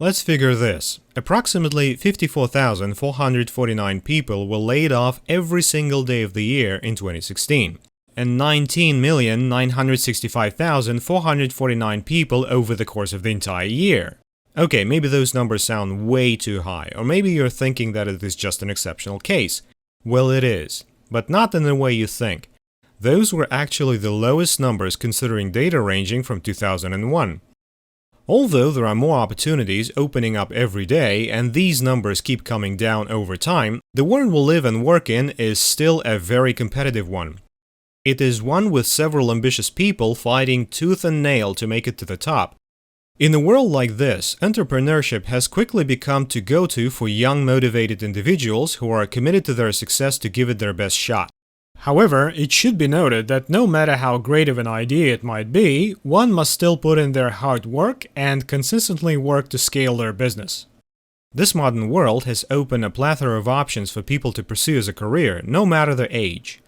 Let's figure this. Approximately 54,449 people were laid off every single day of the year in 2016, and 19,965,449 people over the course of the entire year. Okay, maybe those numbers sound way too high, or maybe you're thinking that it is just an exceptional case. Well, it is, but not in the way you think. Those were actually the lowest numbers considering data ranging from 2001. Although there are more opportunities opening up every day and these numbers keep coming down over time, the world we live and work in is still a very competitive one. It is one with several ambitious people fighting tooth and nail to make it to the top. In a world like this, entrepreneurship has quickly become to go-to for young motivated individuals who are committed to their success to give it their best shot. However, it should be noted that no matter how great of an idea it might be, one must still put in their hard work and consistently work to scale their business. This modern world has opened a plethora of options for people to pursue as a career, no matter their age.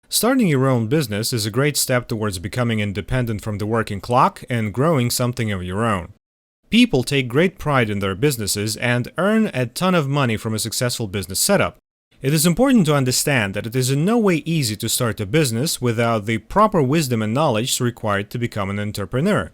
Starting your own business is a great step towards becoming independent from the working clock and growing something of your own. People take great pride in their businesses and earn a ton of money from a successful business setup. It is important to understand that it is in no way easy to start a business without the proper wisdom and knowledge required to become an entrepreneur.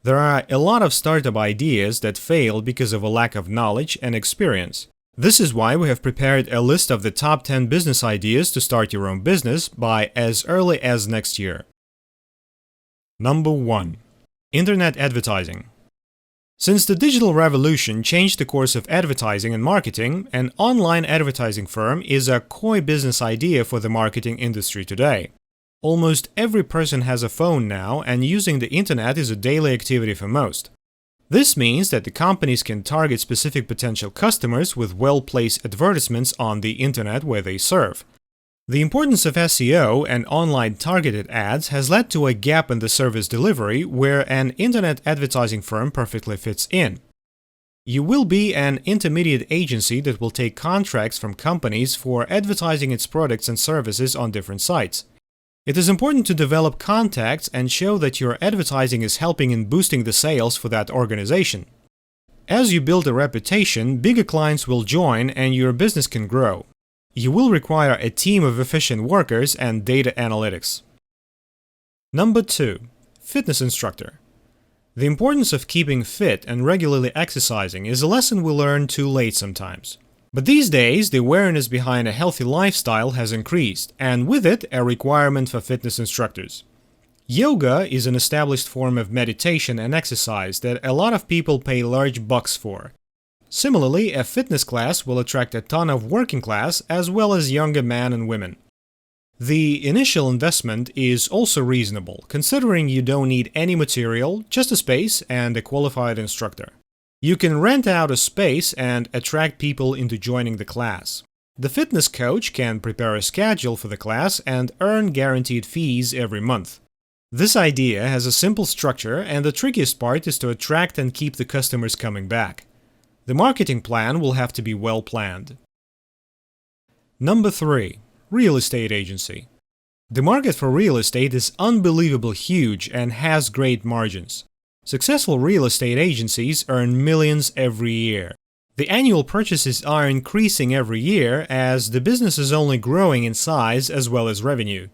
There are a lot of startup ideas that fail because of a lack of knowledge and experience. This is why we have prepared a list of the top 10 business ideas to start your own business by as early as next year. Number 1. Internet advertising. Since the digital revolution changed the course of advertising and marketing, an online advertising firm is a core business idea for the marketing industry today. Almost every person has a phone now, and using the internet is a daily activity for most. This means that the companies can target specific potential customers with well-placed advertisements on the internet where they serve. The importance of SEO and online targeted ads has led to a gap in the service delivery where an internet advertising firm perfectly fits in. You will be an intermediate agency that will take contracts from companies for advertising its products and services on different sites. It is important to develop contacts and show that your advertising is helping in boosting the sales for that organization. As you build a reputation, bigger clients will join and your business can grow. You will require a team of efficient workers and data analytics. Number 2. Fitness instructor. The importance of keeping fit and regularly exercising is a lesson we learn too late sometimes. But these days, the awareness behind a healthy lifestyle has increased, and with it, a requirement for fitness instructors. Yoga is an established form of meditation and exercise that a lot of people pay large bucks for. Similarly, a fitness class will attract a ton of working class as well as younger men and women. The initial investment is also reasonable, considering you don't need any material, just a space and a qualified instructor. You can rent out a space and attract people into joining the class. The fitness coach can prepare a schedule for the class and earn guaranteed fees every month. This idea has a simple structure, and the trickiest part is to attract and keep the customers coming back. The marketing plan will have to be well planned. Number 3. Real estate agency. The market for real estate is unbelievably huge and has great margins. Successful real estate agencies earn millions every year. The annual purchases are increasing every year as the business is only growing in size as well as revenue.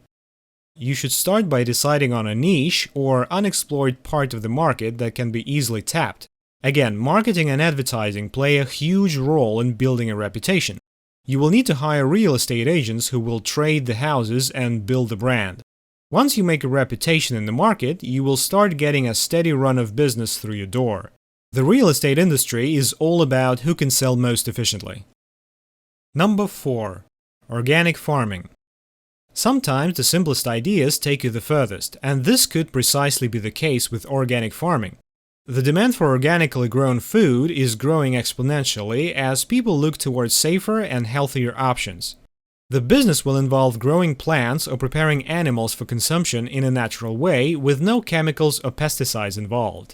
You should start by deciding on a niche or unexplored part of the market that can be easily tapped. Again, marketing and advertising play a huge role in building a reputation. You will need to hire real estate agents who will trade the houses and build the brand. Once you make a reputation in the market, you will start getting a steady run of business through your door. The real estate industry is all about who can sell most efficiently. Number 4. Organic farming. Sometimes the simplest ideas take you the furthest, and this could precisely be the case with organic farming. The demand for organically grown food is growing exponentially as people look towards safer and healthier options. The business will involve growing plants or preparing animals for consumption in a natural way with no chemicals or pesticides involved.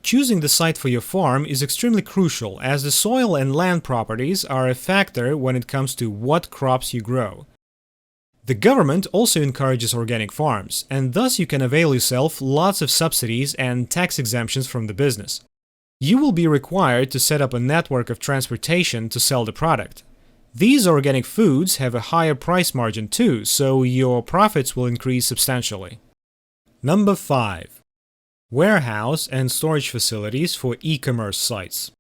Choosing the site for your farm is extremely crucial as the soil and land properties are a factor when it comes to what crops you grow. The government also encourages organic farms, and thus you can avail yourself lots of subsidies and tax exemptions from the business. You will be required to set up a network of transportation to sell the product. These organic foods have a higher price margin too, so your profits will increase substantially. Number 5. Warehouse and storage facilities for e-commerce sites.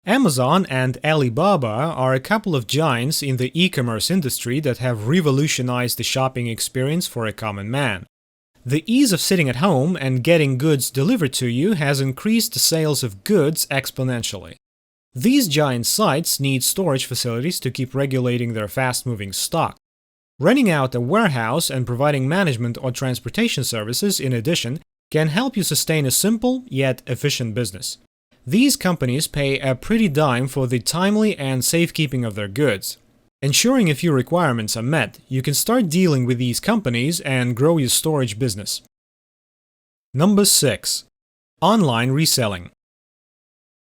Amazon and Alibaba are a couple of giants in the e-commerce industry that have revolutionized the shopping experience for a common man. The ease of sitting at home and getting goods delivered to you has increased the sales of goods exponentially. These giant sites need storage facilities to keep regulating their fast-moving stock. Renting out a warehouse and providing management or transportation services in addition can help you sustain a simple yet efficient business. These companies pay a pretty dime for the timely and safekeeping of their goods. Ensuring a few requirements are met, you can start dealing with these companies and grow your storage business. Number 6. Online reselling.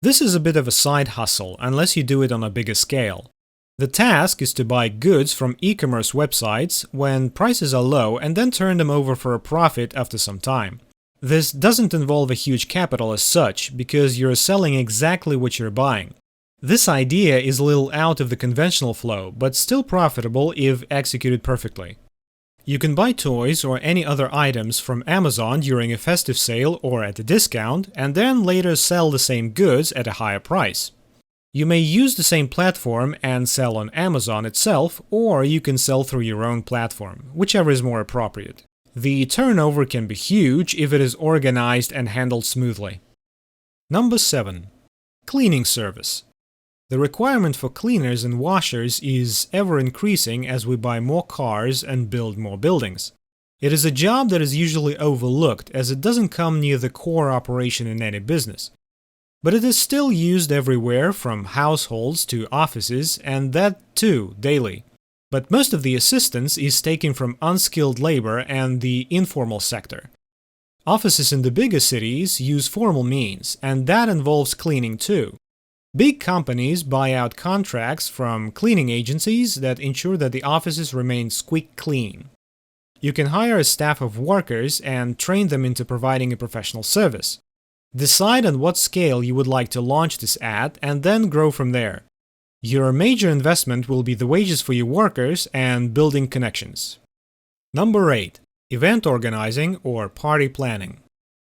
This is a bit of a side hustle unless you do it on a bigger scale. The task is to buy goods from e-commerce websites when prices are low and then turn them over for a profit after some time. This doesn't involve a huge capital as such because you're selling exactly what you're buying. This idea is a little out of the conventional flow, but still profitable if executed perfectly. You can buy toys or any other items from Amazon during a festive sale or at a discount, and then later sell the same goods at a higher price. You may use the same platform and sell on Amazon itself, or you can sell through your own platform, whichever is more appropriate. The turnover can be huge if it is organized and handled smoothly. Number 7. Cleaning service. The requirement for cleaners and washers is ever increasing as we buy more cars and build more buildings. It is a job that is usually overlooked as it doesn't come near the core operation in any business. But it is still used everywhere from households to offices, and that too daily. But most of the assistance is taken from unskilled labor and the informal sector. Offices in the bigger cities use formal means, and that involves cleaning too. Big companies buy out contracts from cleaning agencies that ensure that the offices remain squeak clean. You can hire a staff of workers and train them into providing a professional service. Decide on what scale you would like to launch this at and then grow from there. Your major investment will be the wages for your workers and building connections. Number 8. Event organizing or party planning.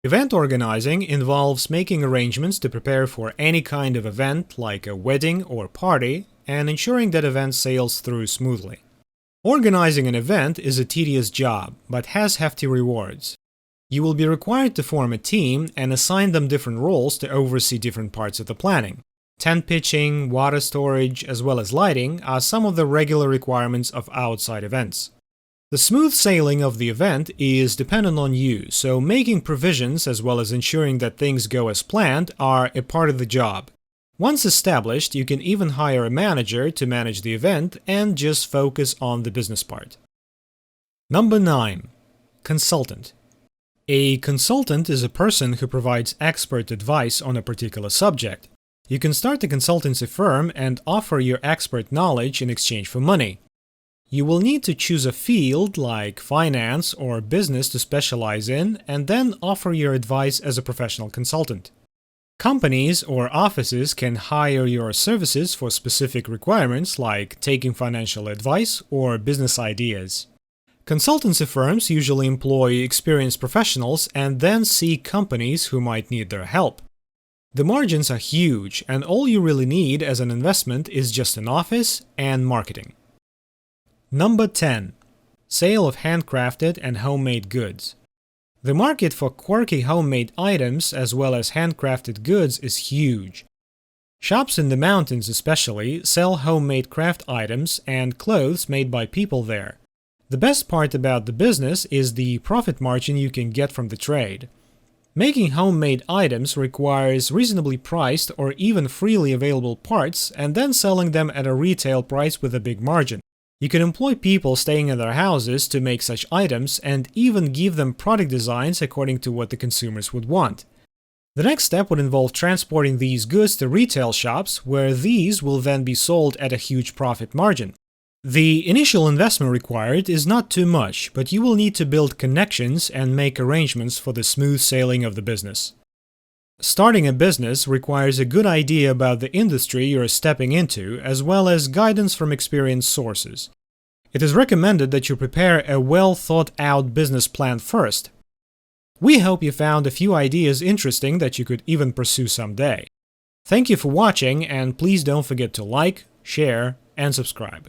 Event organizing involves making arrangements to prepare for any kind of event like a wedding or party and ensuring that event sails through smoothly. Organizing an event is a tedious job, but has hefty rewards. You will be required to form a team and assign them different roles to oversee different parts of the planning. Tent pitching, water storage, as well as lighting are some of the regular requirements of outside events. The smooth sailing of the event is dependent on you, so making provisions as well as ensuring that things go as planned are a part of the job. Once established, you can even hire a manager to manage the event and just focus on the business part. Number 9. Consultant. A consultant is a person who provides expert advice on a particular subject. You can start a consultancy firm and offer your expert knowledge in exchange for money. You will need to choose a field like finance or business to specialize in and then offer your advice as a professional consultant. Companies or offices can hire your services for specific requirements like taking financial advice or business ideas. Consultancy firms usually employ experienced professionals and then seek companies who might need their help. The margins are huge, and all you really need as an investment is just an office and marketing. Number 10. Sale of handcrafted and homemade goods. The market for quirky homemade items as well as handcrafted goods is huge. Shops in the mountains especially sell homemade craft items and clothes made by people there. The best part about the business is the profit margin you can get from the trade. Making homemade items requires reasonably priced or even freely available parts and then selling them at a retail price with a big margin. You can employ people staying in their houses to make such items and even give them product designs according to what the consumers would want. The next step would involve transporting these goods to retail shops where these will then be sold at a huge profit margin. The initial investment required is not too much, but you will need to build connections and make arrangements for the smooth sailing of the business. Starting a business requires a good idea about the industry you're stepping into, as well as guidance from experienced sources. It is recommended that you prepare a well-thought-out business plan first. We hope you found a few ideas interesting that you could even pursue someday. Thank you for watching, and please don't forget to like, share, and subscribe.